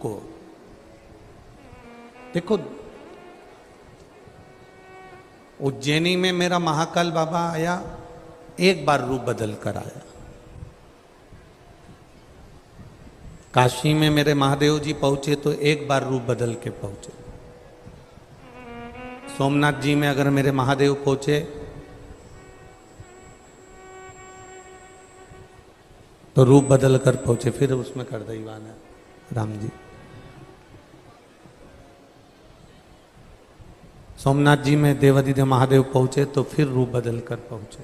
को। देखो, उज्जैनी में मेरा महाकाल बाबा आया, एक बार रूप बदल कर आया। काशी में मेरे महादेव जी पहुंचे तो एक बार रूप बदल के पहुंचे। सोमनाथ जी में अगर मेरे महादेव पहुंचे तो रूप बदल कर पहुंचे, फिर उसमें कर दैवान है राम जी। सोमनाथ जी में देवादिदेव महादेव पहुंचे तो फिर रूप बदल कर पहुंचे।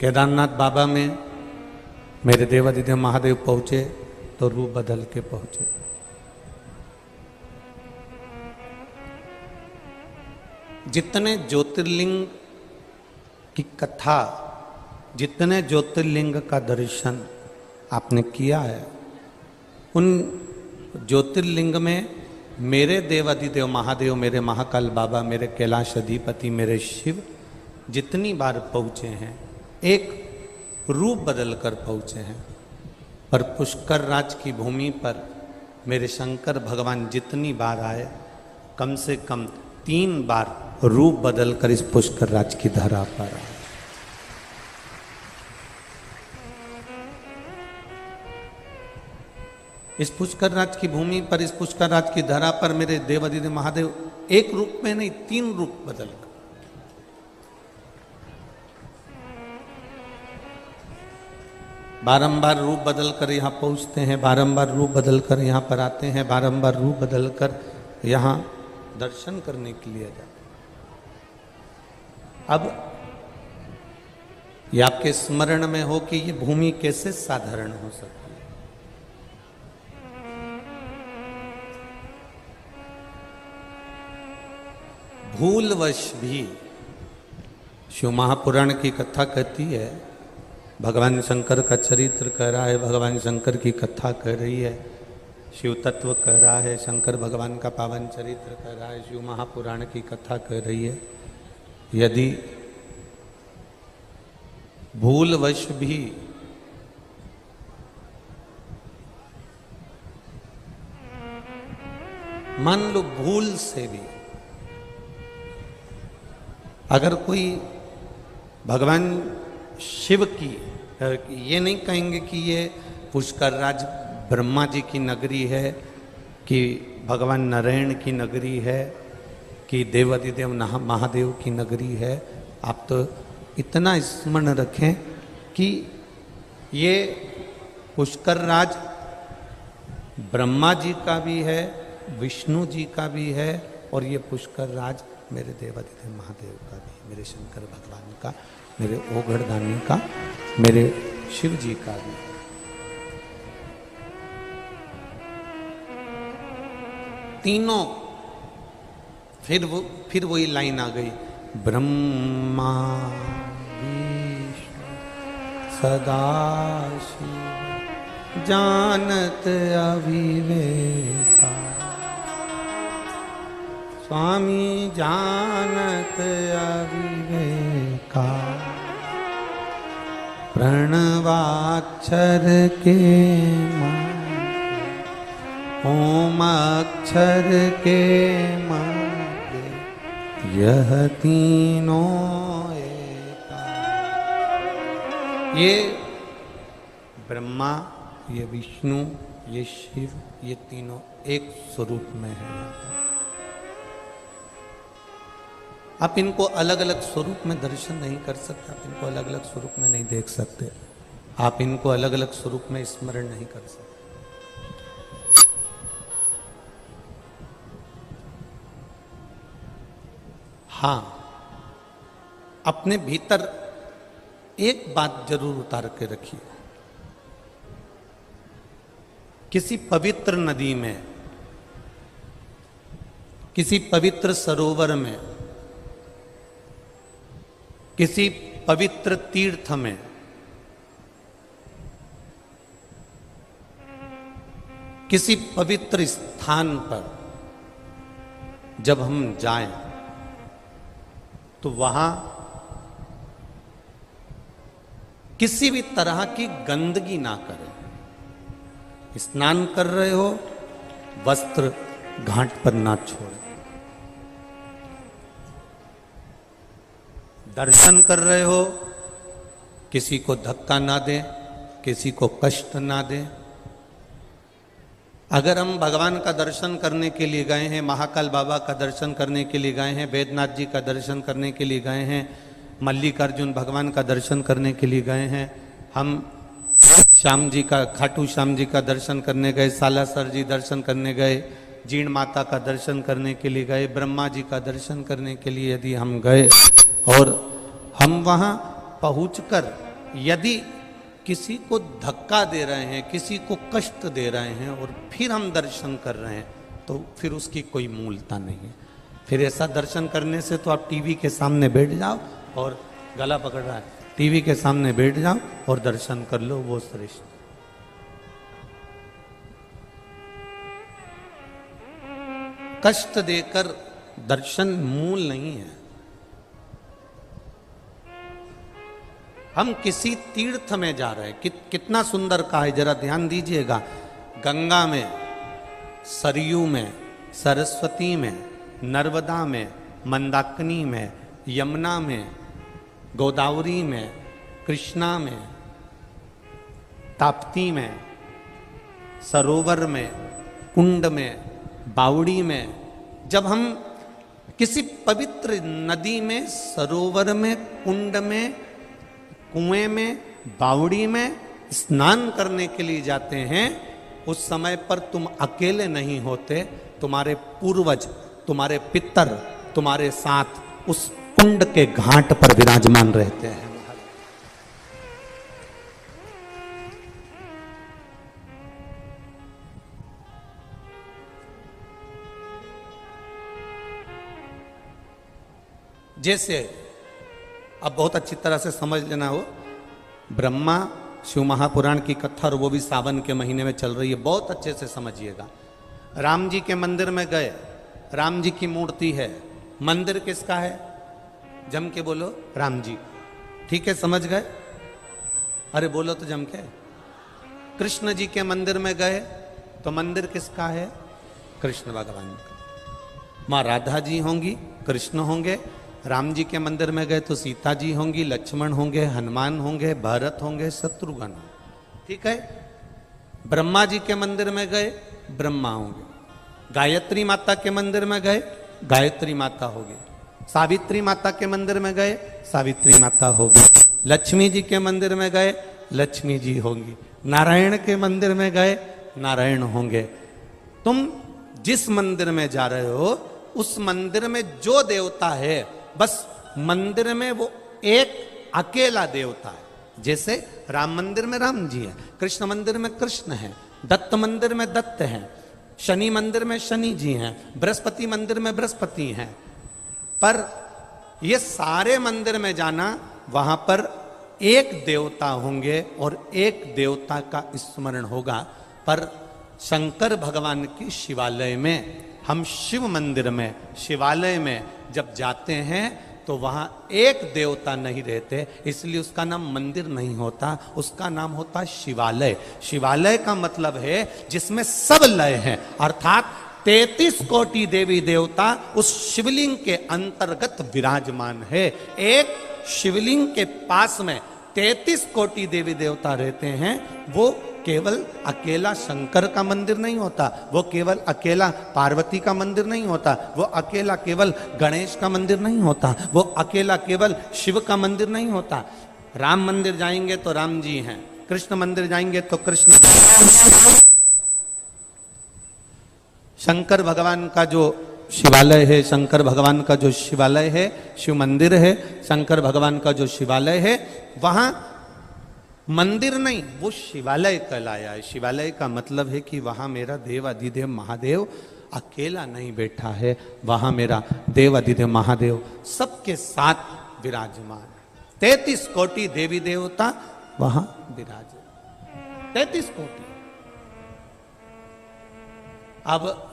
केदारनाथ बाबा में मेरे देवादिदेव महादेव पहुंचे तो रूप बदल के पहुंचे। जितने ज्योतिर्लिंग की कथा, जितने ज्योतिर्लिंग का दर्शन आपने किया है, उन ज्योतिर्लिंग में मेरे देवादिदेव महादेव, मेरे महाकाल बाबा, मेरे कैलाश अधिपति, मेरे शिव जितनी बार पहुँचे हैं, एक रूप बदल कर पहुँचे हैं। पर पुष्कर राज की भूमि पर मेरे शंकर भगवान जितनी बार आए, कम से कम 3 बार रूप बदल कर इस पुष्कर राज की धरा पर आए। इस पुष्कर राज की भूमि पर, इस पुष्कर राज की धरा पर मेरे देवादिदेव महादेव एक रूप में नहीं, 3 रूप बदल कर, बारंबार रूप बदल कर यहाँ पहुँचते हैं, बारंबार रूप बदल कर यहाँ पर आते हैं, बारंबार रूप बदल कर यहाँ दर्शन करने के लिए जाते। अब ये आपके स्मरण में हो कि ये भूमि कैसे साधारण हो सकती है। भूलवश भी शिव महापुराण की कथा कहती है, भगवान शंकर का चरित्र कह रहा है, भगवान शंकर की कथा कह रही है, शिव तत्व कह रहा है, शंकर भगवान का पावन चरित्र कह रहा है, शिव महापुराण की कथा कह रही है। यदि भूलवश भी मान लो, भूल से भी अगर कोई भगवान शिव की, ये नहीं कहेंगे कि ये पुष्कर राज ब्रह्मा जी की नगरी है, कि भगवान नारायण की नगरी है, कि देवादिदेव महादेव की नगरी है। आप तो इतना स्मरण रखें कि ये पुष्कर राज ब्रह्मा जी का भी है, विष्णु जी का भी है, और ये पुष्कर राज मेरे देवादिदेव महादेव का भी, मेरे शंकर भगवान का, मेरे ओगढ़दानी का, मेरे शिव जी का भी। तीनों, फिर वही लाइन आ गई, ब्रह्मा विष्णु सदाशिव जानत अविवेका, स्वामी जानत अविवेका, प्रणवाक्षर के ओम अक्षर के मागे, यह तीनों एका। ये ब्रह्मा, ये विष्णु, ये शिव, ये तीनों एक स्वरूप में है। आप इनको अलग अलग स्वरूप में दर्शन नहीं कर सकते, आप इनको अलग अलग स्वरूप में नहीं देख सकते, आप इनको अलग अलग स्वरूप में स्मरण नहीं कर सकते। हाँ, अपने भीतर एक बात जरूर उतार के रखिए। किसी पवित्र नदी में, किसी पवित्र सरोवर में, किसी पवित्र तीर्थ में किसी पवित्र स्थान पर जब हम जाएं तो वहां किसी भी तरह की गंदगी ना करें। स्नान कर रहे हो, वस्त्र घाट पर ना छोड़े। दर्शन कर रहे हो, किसी को धक्का ना दे, किसी को कष्ट ना दे। अगर हम भगवान का दर्शन करने के लिए गए हैं, महाकाल बाबा का दर्शन करने के लिए गए हैं, वैद्यनाथ जी का दर्शन करने के लिए गए हैं, मल्लिकार्जुन भगवान का दर्शन करने के लिए गए हैं, हम श्याम जी का, खाटू श्याम जी का दर्शन करने गए, सालासर जी दर्शन करने गए, जीण माता का दर्शन करने के लिए गए, ब्रह्मा जी का दर्शन करने के लिए यदि हम गए और हम वहाँ पहुँचकर यदि किसी को धक्का दे रहे हैं, किसी को कष्ट दे रहे हैं और फिर हम दर्शन कर रहे हैं, तो फिर उसकी कोई मूलता नहीं है। फिर ऐसा दर्शन करने से तो आप टीवी के सामने बैठ जाओ, और गला पकड़ रहा है, टीवी के सामने बैठ जाओ और दर्शन कर लो, वो श्रेष्ठ। कष्ट देकर दर्शन मूल नहीं है। हम किसी तीर्थ में जा रहे हैं, कितना सुंदर कहा है, जरा ध्यान दीजिएगा। गंगा में, सरयू में, सरस्वती में, नर्मदा में, मंदाकिनी में, यमुना में, गोदावरी में, कृष्णा में, ताप्ती में, सरोवर में, कुंड में, बावड़ी में, जब हम किसी पवित्र नदी में, सरोवर में, कुंड में, कुएं में, बावड़ी में स्नान करने के लिए जाते हैं, उस समय पर तुम अकेले नहीं होते, तुम्हारे पूर्वज, तुम्हारे पितर तुम्हारे साथ उस कुंड के घाट पर विराजमान रहते हैं। जैसे अब बहुत अच्छी तरह से समझ लेना हो, ब्रह्मा शिव महापुराण की कथा, और वो भी सावन के महीने में चल रही है, बहुत अच्छे से समझिएगा। राम जी के मंदिर में गए, राम जी की मूर्ति है, मंदिर किसका है? जम के बोलो, राम जी। ठीक है, समझ गए? अरे बोलो तो जम के। कृष्ण जी के मंदिर में गए तो मंदिर किसका है? कृष्ण भगवान का। माँ राधा जी होंगी, कृष्ण होंगे। राम जी के मंदिर में गए तो सीता जी होंगी, लक्ष्मण होंगे, हनुमान होंगे, भरत होंगे, शत्रुघ्न। ठीक है। ब्रह्मा जी के मंदिर में गए, ब्रह्मा होंगे। गायत्री माता के मंदिर में गए, गायत्री माता होगी। सावित्री माता के मंदिर में गए, सावित्री माता होगी। लक्ष्मी जी के मंदिर में गए, लक्ष्मी जी होंगी। नारायण के मंदिर में गए, नारायण होंगे। तुम जिस मंदिर में जा रहे हो, उस मंदिर में जो देवता है, बस मंदिर में वो एक अकेला देवता है। जैसे राम मंदिर में राम जी हैं, कृष्ण मंदिर में कृष्ण हैं, दत्त मंदिर में दत्त हैं, शनि मंदिर में शनि जी हैं, बृहस्पति मंदिर में बृहस्पति हैं। पर ये सारे मंदिर में जाना, वहां पर एक देवता होंगे और एक देवता का स्मरण होगा। पर शंकर भगवान की शिवालय में, हम शिव मंदिर में, शिवालय में जब जाते हैं तो वहां एक देवता नहीं रहते, इसलिए उसका नाम मंदिर नहीं होता, उसका नाम होता शिवालय। शिवालय का मतलब है जिसमें सब लय हैं, अर्थात 33 कोटि देवी देवता उस शिवलिंग के अंतर्गत विराजमान है। एक शिवलिंग के पास में 33 कोटि देवी देवता रहते हैं। वो केवल अकेला शंकर का मंदिर नहीं होता, वो केवल अकेला पार्वती का मंदिर नहीं होता, वो अकेला केवल गणेश का मंदिर नहीं होता, वो अकेला केवल शिव का मंदिर नहीं होता। राम मंदिर जाएंगे तो राम जी हैं, कृष्ण मंदिर जाएंगे तो कृष्ण। शंकर भगवान का जो शिवालय है, शंकर भगवान का जो शिवालय है, शिव मंदिर है, शंकर भगवान का जो शिवालय है, वहां मंदिर नहीं, वो शिवालय कहलाया है। शिवालय का मतलब है कि वहां मेरा देव अधिदेव महादेव अकेला नहीं बैठा है, वहां मेरा देव अधिदेव महादेव सबके साथ विराजमान है। 33 कोटि देवी देवता वहां विराजे, 33 कोटि। अब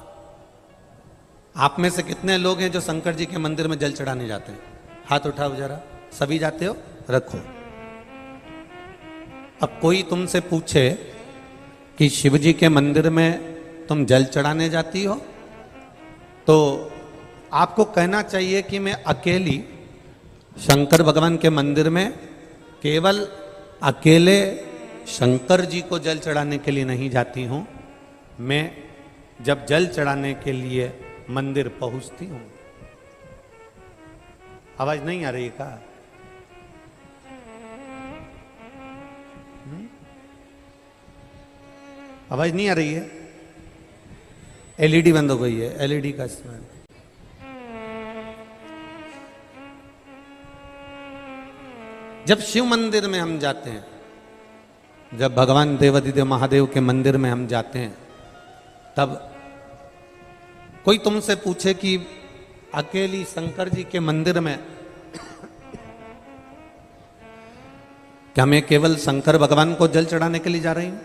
आप में से कितने लोग हैं जो शंकर जी के मंदिर में जल चढ़ाने जाते हैं? हाथ उठाओ जरा। सभी जाते हो? रखो। अब कोई तुमसे पूछे कि शिव जी के मंदिर में तुम जल चढ़ाने जाती हो, तो आपको कहना चाहिए कि मैं अकेली शंकर भगवान के मंदिर में केवल अकेले शंकर जी को जल चढ़ाने के लिए नहीं जाती हूँ। मैं जब जल चढ़ाने के लिए मंदिर पहुंचती हूँ, आवाज नहीं आ रही का? आवाज नहीं आ रही है? एलईडी बंद हो गई है, एलईडी का इस्तेमाल। जब शिव मंदिर में हम जाते हैं, जब भगवान देवाधिदेव महादेव के मंदिर में हम जाते हैं, तब कोई तुमसे पूछे कि अकेली शंकर जी के मंदिर में क्या मैं केवल शंकर भगवान को जल चढ़ाने के लिए जा रही हूं,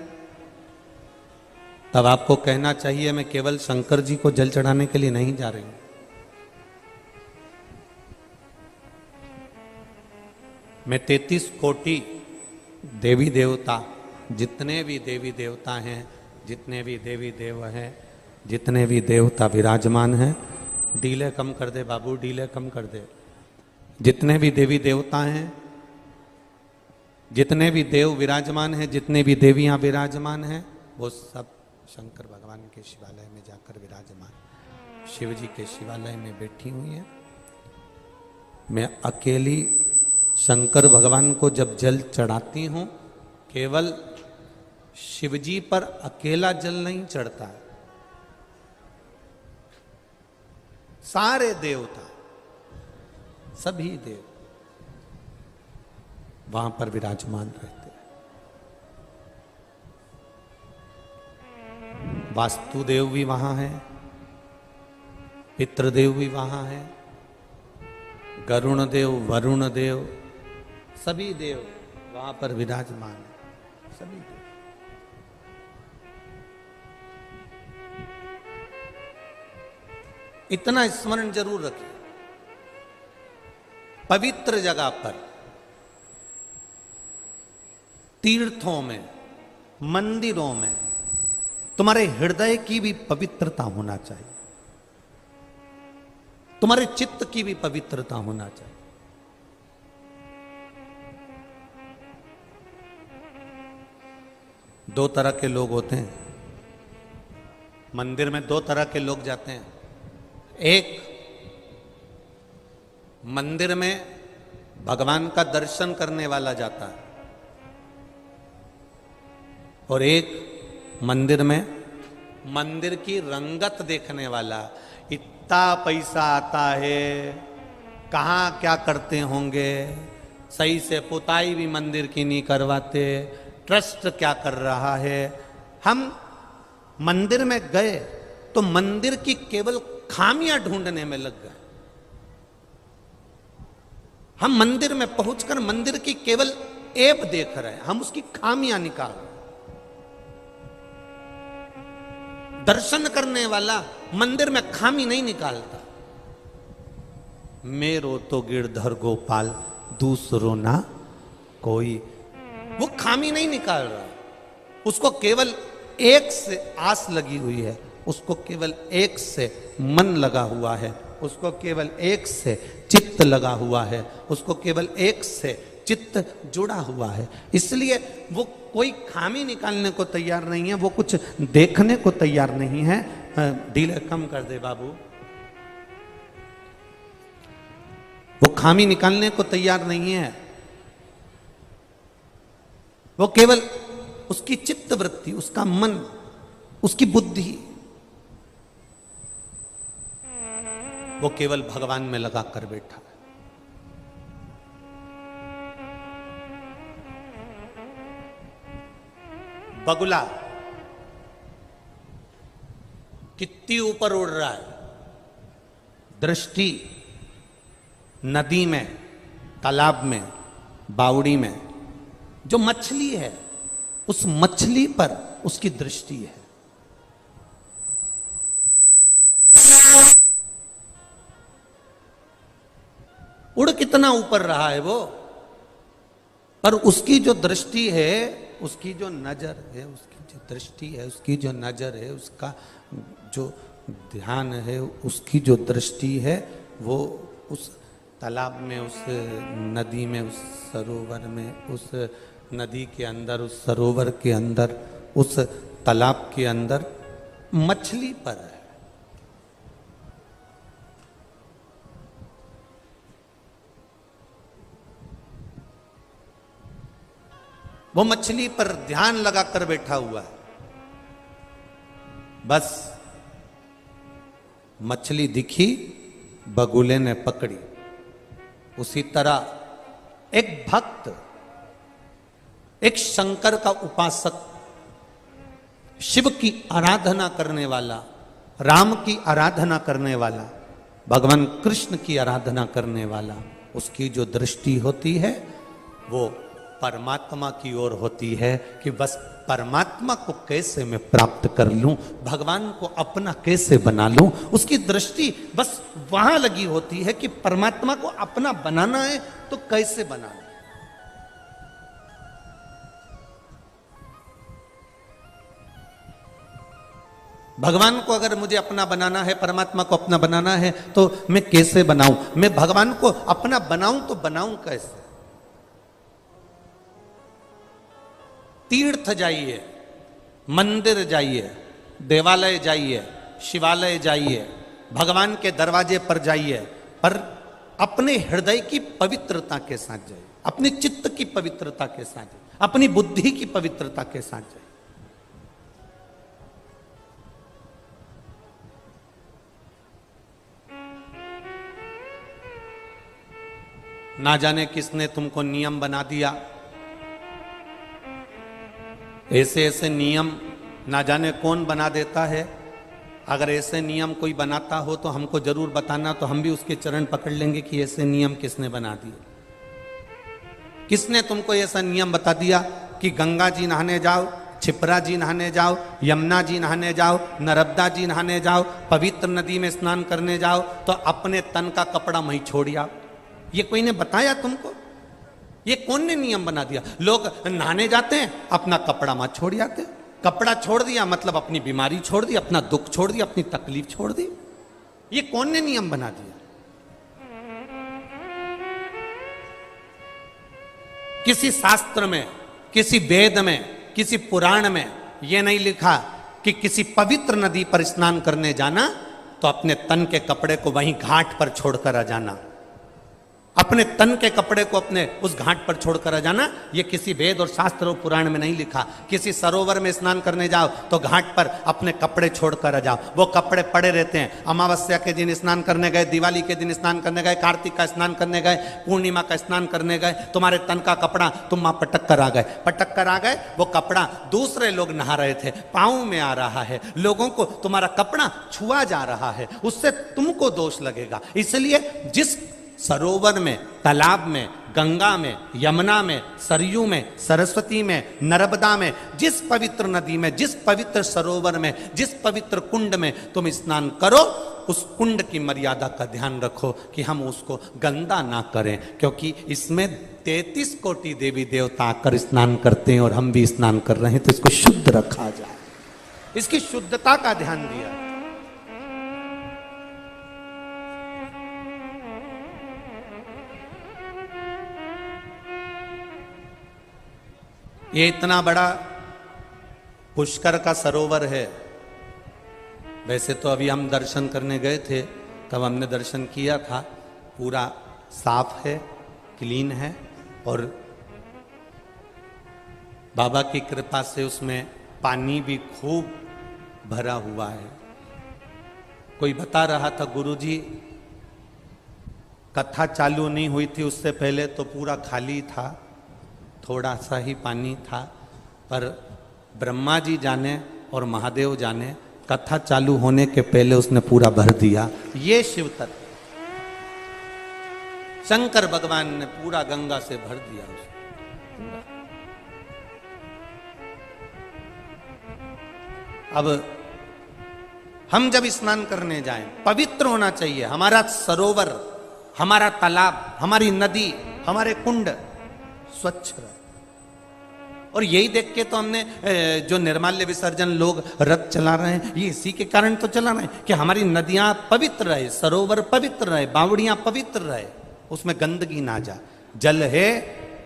तब आपको कहना चाहिए मैं केवल शंकर जी को जल चढ़ाने के लिए नहीं जा रही हूं। मैं 33 कोटि देवी देवता, जितने भी देवी देवता हैं, जितने भी देवी देव हैं, जितने भी देवता विराजमान हैं, डीले कम कर दे बाबू, डीले कम कर दे। जितने भी देवी देवता हैं, जितने भी देव विराजमान हैं, जितने भी देवियां विराजमान हैं, वो सब शंकर भगवान के शिवालय में जाकर विराजमान, शिव जी के शिवालय में बैठी हुई हैं। मैं अकेली शंकर भगवान को जब जल चढ़ाती हूं, केवल शिव जी पर अकेला जल नहीं चढ़ता है, सारे देवता, सभी देव वहां पर विराजमान रहते हैं। वास्तुदेव भी वहां है, पितृदेव भी वहां है, गरुण देव, वरुण देव, सभी देव वहां पर विराजमान है, सभी देव। इतना स्मरण जरूर रखिए, पवित्र जगह पर, तीर्थों में, मंदिरों में तुम्हारे हृदय की भी पवित्रता होना चाहिए, तुम्हारे चित्त की भी पवित्रता होना चाहिए। दो तरह के लोग होते हैं मंदिर में, दो तरह के लोग जाते हैं। एक, मंदिर में भगवान का दर्शन करने वाला जाता है, और एक मंदिर में मंदिर की रंगत देखने वाला। इतना पैसा आता है, कहाँ क्या करते होंगे, सही से पुताई भी मंदिर की नहीं करवाते, ट्रस्ट क्या कर रहा है। हम मंदिर में गए तो मंदिर की केवल खामियां ढूंढने में लग गए। हम मंदिर में पहुंचकर मंदिर की केवल ऐब देख रहे हैं, हम उसकी खामियां निकाल रहे हैं। दर्शन करने वाला मंदिर में खामी नहीं निकालता। मेरो तो गिरधर गोपाल दूसरो ना कोई, वो खामी नहीं निकाल रहा, उसको केवल एक से आस लगी हुई है, उसको केवल एक से मन लगा हुआ है, उसको केवल एक से चित्त लगा हुआ है, उसको केवल एक से चित्त जुड़ा हुआ है। इसलिए वो कोई खामी निकालने को तैयार नहीं है, वो कुछ देखने को तैयार नहीं है। डीले कम कर दे बाबू। वो खामी निकालने को तैयार नहीं है, वो केवल उसकी चित्त वृत्ति, उसका मन, उसकी बुद्धि, वो केवल भगवान में लगा कर बैठा है। बगुला कितनी ऊपर उड़ रहा है, दृष्टि नदी में, तालाब में, बावड़ी में जो मछली है, उस मछली पर उसकी दृष्टि है। उड़ कितना ऊपर रहा है वो, पर उसकी जो दृष्टि है उसकी जो नज़र है, उसकी जो दृष्टि है, उसकी जो नज़र है, उसका जो ध्यान है, उसकी जो दृष्टि है, वो उस तालाब में, उस नदी में, उस सरोवर में, उस नदी के अंदर, उस सरोवर के अंदर, उस तालाब के अंदर मछली पर है। वो मछली पर ध्यान लगाकर बैठा हुआ है। बस मछली दिखी, बगुले ने पकड़ी। उसी तरह एक भक्त, एक शंकर का उपासक, शिव की आराधना करने वाला, राम की आराधना करने वाला, भगवान कृष्ण की आराधना करने वाला, उसकी जो दृष्टि होती है वो परमात्मा की ओर होती है कि बस परमात्मा को कैसे मैं प्राप्त कर लूं, भगवान को अपना कैसे बना लूं। उसकी दृष्टि बस वहां लगी होती है कि परमात्मा को अपना बनाना है तो कैसे बनाना। भगवान को अगर मुझे अपना बनाना है, परमात्मा को अपना बनाना है तो मैं कैसे बनाऊं, मैं भगवान को अपना बनाऊं तो बनाऊं कैसे। तीर्थ जाइए, मंदिर जाइए, देवालय जाइए, शिवालय जाइए, भगवान के दरवाजे पर जाइए, पर अपने हृदय की पवित्रता के साथ जाइए, अपने चित्त की पवित्रता के साथ जाइए, अपनी बुद्धि की पवित्रता के साथ जाइए। ना जाने किसने तुमको नियम बना दिया, ऐसे ऐसे नियम ना जाने कौन बना देता है। अगर ऐसे नियम कोई बनाता हो तो हमको जरूर बताना, तो हम भी उसके चरण पकड़ लेंगे कि ऐसे नियम किसने बना दिए। किसने तुमको ऐसा नियम बता दिया कि गंगा जी नहाने जाओ, छिपरा जी नहाने जाओ, यमुना जी नहाने जाओ, नर्मदा जी नहाने जाओ, पवित्र नदी में स्नान करने जाओ तो अपने तन का कपड़ा वहीं छोड़ आओ? ये कोई ने बताया तुमको? ये कौन ने नियम बना दिया? लोग नहाने जाते हैं, अपना कपड़ा मत छोड़ जाते। कपड़ा छोड़ दिया मतलब अपनी बीमारी छोड़ दी, अपना दुख छोड़ दिया, अपनी तकलीफ छोड़ दी। ये कौन ने नियम बना दिया? किसी शास्त्र में, किसी वेद में, किसी पुराण में यह नहीं लिखा कि किसी पवित्र नदी पर स्नान करने जाना तो अपने तन के कपड़े को वहीं घाट पर छोड़कर आ जाना। अपने तन के कपड़े को अपने उस घाट पर छोड़कर आ जाना, ये किसी वेद और शास्त्र और पुराण में नहीं लिखा। किसी सरोवर में स्नान करने जाओ तो घाट पर अपने कपड़े छोड़कर आ जाओ। वो कपड़े पड़े रहते हैं। अमावस्या के दिन स्नान करने गए, दिवाली के दिन स्नान करने गए, कार्तिक का स्नान करने गए, पूर्णिमा का स्नान करने गए, तुम्हारे तन का कपड़ा तुम वहां पटक कर आ गए। पटक कर आ गए, वो कपड़ा दूसरे लोग नहा रहे थे, पाँव में आ रहा है, लोगों को तुम्हारा कपड़ा छुआ जा रहा है, उससे तुमको दोष लगेगा। इसलिए जिस सरोवर में, तालाब में, गंगा में, यमुना में, सरयू में, सरस्वती में, नर्मदा में, जिस पवित्र नदी में, जिस पवित्र सरोवर में, जिस पवित्र कुंड में तुम स्नान करो, उस कुंड की मर्यादा का ध्यान रखो कि हम उसको गंदा ना करें, क्योंकि इसमें 33 कोटि देवी देवता आकर स्नान करते हैं और हम भी स्नान कर रहे हैं, तो इसको शुद्ध रखा जाए। इसकी शुद्धता का ध्यान दिया। ये इतना बड़ा पुष्कर का सरोवर है। वैसे तो अभी हम दर्शन करने गए थे, तब हमने दर्शन किया था, पूरा साफ है, क्लीन है, और बाबा की कृपा से उसमें पानी भी खूब भरा हुआ है। कोई बता रहा था, गुरुजी कथा चालू नहीं हुई थी उससे पहले तो पूरा खाली था, थोड़ा सा ही पानी था, पर ब्रह्मा जी जाने और महादेव जाने, कथा चालू होने के पहले उसने पूरा भर दिया। ये शिव तत्व, शंकर भगवान ने पूरा गंगा से भर दिया उसको। अब हम जब स्नान करने जाएं, पवित्र होना चाहिए हमारा सरोवर, हमारा तालाब, हमारी नदी, हमारे कुंड स्वच्छ रहे। और यही देख के तो हमने जो निर्माल्य विसर्जन लोग रथ चला रहे हैं, ये इसी के कारण तो चला रहे हैं कि हमारी नदियां पवित्र रहे, सरोवर पवित्र रहे, बावड़ियां पवित्र रहे, उसमें गंदगी ना जा। जल है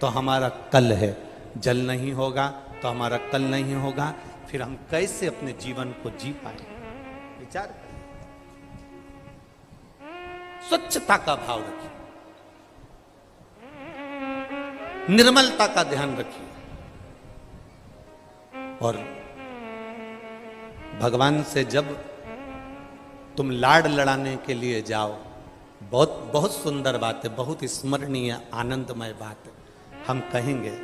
तो हमारा कल है, जल नहीं होगा तो हमारा कल नहीं होगा, फिर हम कैसे अपने जीवन को जी पाए? विचार करें। स्वच्छता का भाव रखिए, निर्मलता का ध्यान रखिए, और भगवान से जब तुम लाड लड़ाने के लिए जाओ, बहुत बहुत सुंदर बात है, बहुत स्मरणीय आनंदमय बात है। हम कहेंगे